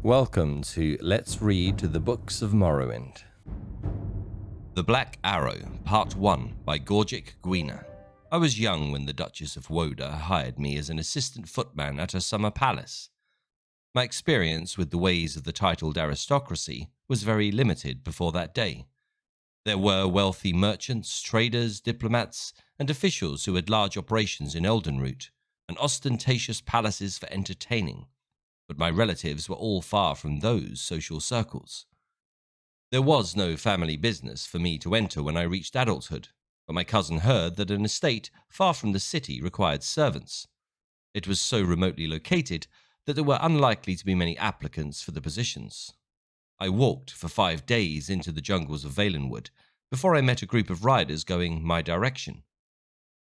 Welcome to Let's Read the Books of Morrowind. The Black Arrow, Part 1 by Gorgic Gwina. I was young when the Duchess of Woda hired me as an assistant footman at her summer palace. My experience with the ways of the titled aristocracy was very limited before that day. There were wealthy merchants, traders, diplomats, and officials who had large operations in Eldenroot, and ostentatious palaces for entertaining, but my relatives were all far from those social circles. There was no family business for me to enter when I reached adulthood, but my cousin heard that an estate far from the city required servants. It was so remotely located that there were unlikely to be many applicants for the positions. I walked for 5 days into the jungles of Valenwood before I met a group of riders going my direction.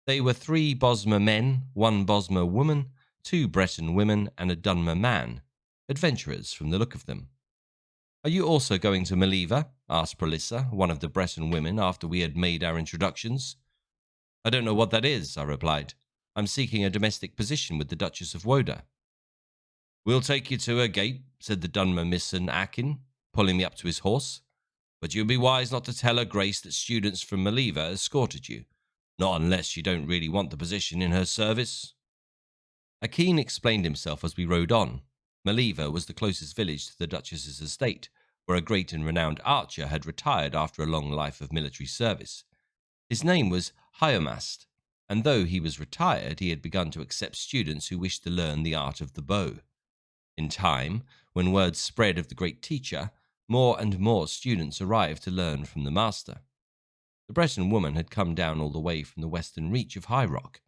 They were 3 Bosmer men, 1 Bosmer woman, 2 Breton women, and a Dunmer man, adventurers from the look of them. "Are you also going to Meliva?" asked Prolissa, one of the Breton women, after we had made our introductions. "I don't know what that is," I replied. "I'm seeking a domestic position with the Duchess of Woda." "We'll take you to her gate," said the Dunmer Misson Akin, pulling me up to his horse. "But you'll be wise not to tell her Grace that students from Meliva escorted you, not unless you don't really want the position in her service." Akin explained himself as we rode on. Meliva was the closest village to the Duchess's estate, where a great and renowned archer had retired after a long life of military service. His name was Hyomast, and though he was retired, he had begun to accept students who wished to learn the art of the bow. In time, when word spread of the great teacher, more and more students arrived to learn from the master. The Breton woman had come down all the way from the western reach of High Rock.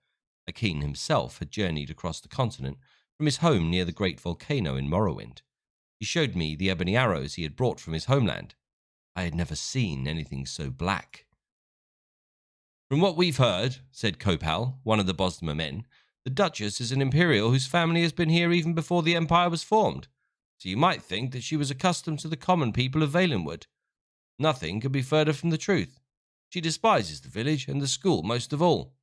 Akin himself had journeyed across the continent from his home near the great volcano in Morrowind. He showed me the ebony arrows he had brought from his homeland. I had never seen anything so black. "From what we've heard," said Kopal, one of the Bosmer men, "the Duchess is an Imperial whose family has been here even before the Empire was formed, so you might think that she was accustomed to the common people of Valenwood. Nothing could be further from the truth. She despises the village and the school most of all."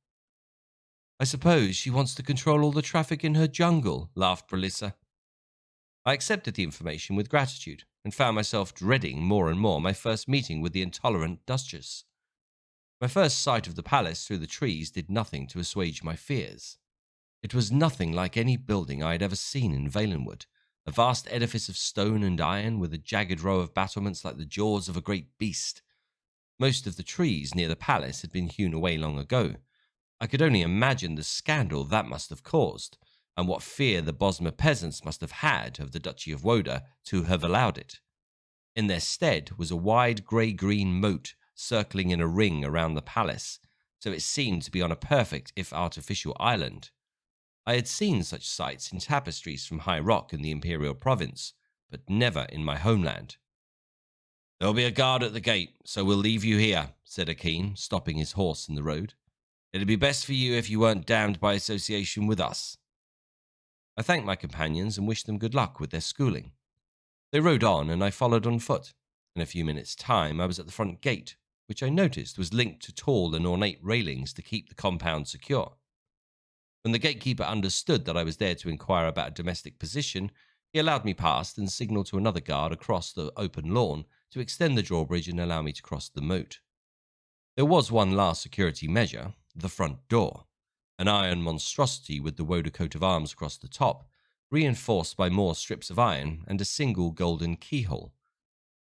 "I suppose she wants to control all the traffic in her jungle," laughed Prolissa. I accepted the information with gratitude and found myself dreading more and more my first meeting with the intolerant Duchess. My first sight of the palace through the trees did nothing to assuage my fears. It was nothing like any building I had ever seen in Valenwood, a vast edifice of stone and iron with a jagged row of battlements like the jaws of a great beast. Most of the trees near the palace had been hewn away long ago. I could only imagine the scandal that must have caused, and what fear the Bosmer peasants must have had of the Duchy of Woda to have allowed it. In their stead was a wide grey-green moat circling in a ring around the palace, so it seemed to be on a perfect, if artificial, island. I had seen such sights in tapestries from High Rock in the Imperial province, but never in my homeland. "There'll be a guard at the gate, so we'll leave you here," said Akin, stopping his horse in the road. "It'd be best for you if you weren't damned by association with us." I thanked my companions and wished them good luck with their schooling. They rode on, and I followed on foot. In a few minutes' time, I was at the front gate, which I noticed was linked to tall and ornate railings to keep the compound secure. When the gatekeeper understood that I was there to inquire about a domestic position, he allowed me past and signalled to another guard across the open lawn to extend the drawbridge and allow me to cross the moat. There was one last security measure: the front door, an iron monstrosity with the Woda coat of arms across the top, reinforced by more strips of iron and a single golden keyhole.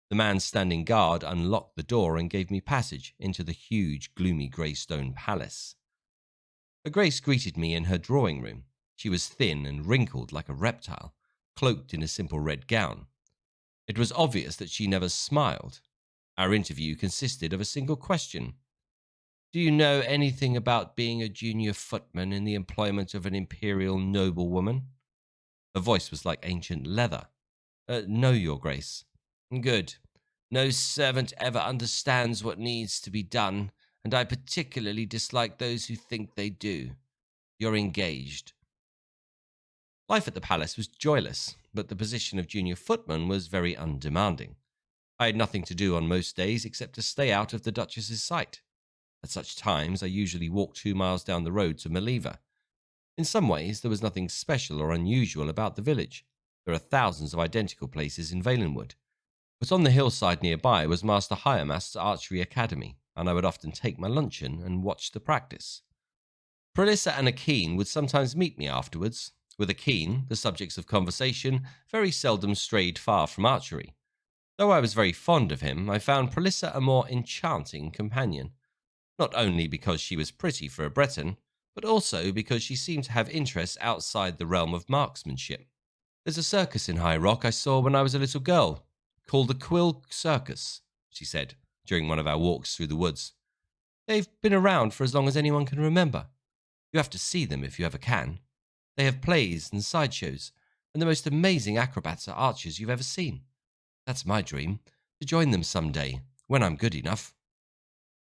The man standing guard unlocked the door and gave me passage into the huge, gloomy grey stone palace. Her Grace greeted me in her drawing room. She was thin and wrinkled like a reptile, cloaked in a simple red gown. It was obvious that she never smiled. Our interview consisted of a single question: "Do you know anything about being a junior footman in the employment of an imperial noblewoman?" Her voice was like ancient leather. "No, Your Grace." "Good. No servant ever understands what needs to be done, and I particularly dislike those who think they do. You're engaged." Life at the palace was joyless, but the position of junior footman was very undemanding. I had nothing to do on most days except to stay out of the Duchess's sight. At such times, I usually walked 2 miles down the road to Meliva. In some ways, there was nothing special or unusual about the village, There are thousands of identical places in Valenwood. But on the hillside nearby was Master Hyamast's Archery Academy, and I would often take my luncheon and watch the practice. Pralissa and Akeen would sometimes meet me afterwards. With Akeen, the subjects of conversation very seldom strayed far from archery. Though I was very fond of him, I found Pralissa a more enchanting companion, not only because she was pretty for a Breton, but also because she seemed to have interests outside the realm of marksmanship. "There's a circus in High Rock I saw when I was a little girl, called the Quill Circus," she said, during one of our walks through the woods. "They've been around for as long as anyone can remember. You have to see them if you ever can. They have plays and sideshows, and the most amazing acrobats are archers you've ever seen. That's my dream, to join them someday, when I'm good enough."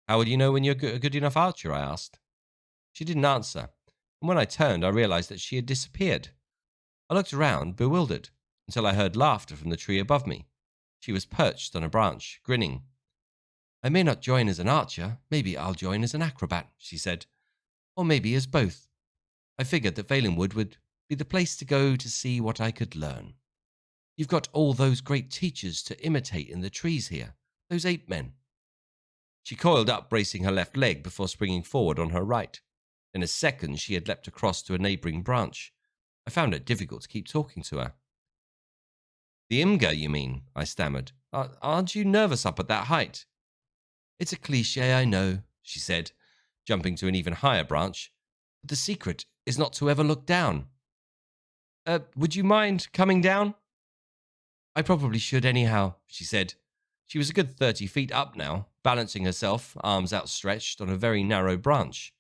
"How would you know when you're a good enough archer?" I asked. She didn't answer, and when I turned, I realized that she had disappeared. I looked around, bewildered, until I heard laughter from the tree above me. She was perched on a branch, grinning. "I may not join as an archer, maybe I'll join as an acrobat," she said. "Or maybe as both. I figured that Valenwood would be the place to go to see what I could learn. You've got all those great teachers to imitate in the trees here, those ape men." She coiled up, bracing her left leg before springing forward on her right. In a second, she had leapt across to a neighbouring branch. I found it difficult to keep talking to her. "The Imgur, you mean?" I stammered. Aren't you nervous up at that height?" "It's a cliché, I know," she said, jumping to an even higher branch. "But the secret is not to ever look down." Would you mind coming down?" "I probably should anyhow," she said. She was a good 30 feet up now, balancing herself, arms outstretched, on a very narrow branch.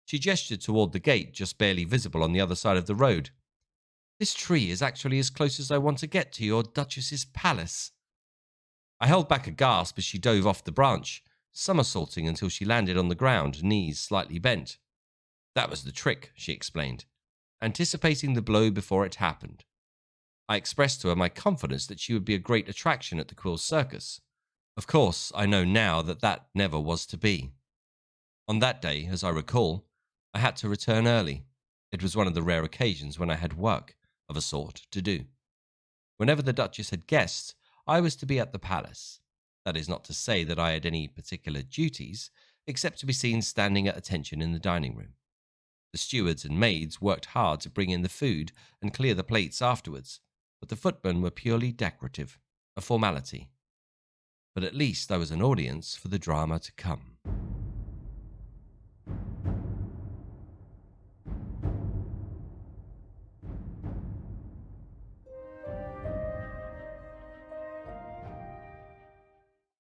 She gestured toward the gate, just barely visible on the other side of the road. "This tree is actually as close as I want to get to your Duchess's palace." I held back a gasp as she dove off the branch, somersaulting until she landed on the ground, knees slightly bent. "That was the trick," she explained, anticipating the blow before it happened. I expressed to her my confidence that she would be a great attraction at the Quill Circus. Of course, I know now that that never was to be. On that day, as I recall, I had to return early. It was one of the rare occasions when I had work, of a sort, to do. Whenever the Duchess had guests, I was to be at the palace. That is not to say that I had any particular duties, except to be seen standing at attention in the dining room. The stewards and maids worked hard to bring in the food and clear the plates afterwards, but the footmen were purely decorative, a formality. But at least I was an audience for the drama to come.